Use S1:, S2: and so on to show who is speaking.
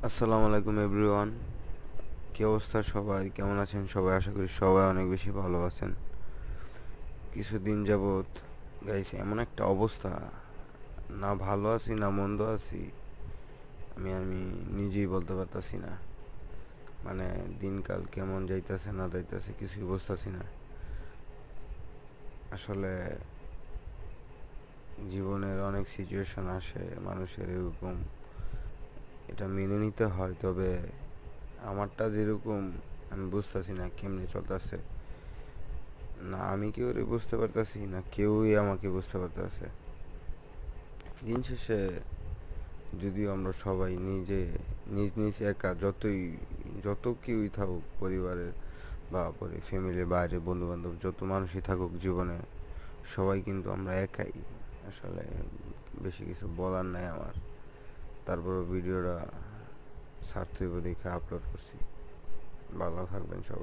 S1: আসসালামু আলাইকুম এভরিওয়ান। কি অবস্থা সবাই? কেমন আছেন সবাই? আশা করি সবাই অনেক বেশি ভালো আছেন। কিছুদিন যাবৎ গাইস এমন একটা অবস্থা, না ভালো আছি না মন্দ আছি, আমি আমি নিজেই বলতে পারতাছি না। মানে দিনকাল কেমন যাইতাছে না যাইতাছে কিছুই বুঝতাছি না। আসলে জীবনের অনেক সিচুয়েশন আসে মানুষের এরকম, এটা মেনে নিতে হয়। তবে আমারটা যেরকম আমি বুঝতাছি না কেমনে চলতেছে, না আমি কেউরে বুঝতে পারতাছি না কেউই আমাকে বুঝতে পারতেছে। দিন শেষে যদিও আমরা সবাই নিজ নিজ একা, যত কেউই থাকুক পরিবারের বা ফ্যামিলির বাইরে বন্ধু বান্ধব যত মানুষই থাকুক জীবনে, সবাই কিন্তু আমরা একাই। আসলে বেশি কিছু বলার নাই আমার, তারপরও ভিডিওটা স্বার্থ দেখে আপলোড করছি। ভালো থাকবেন সবাই।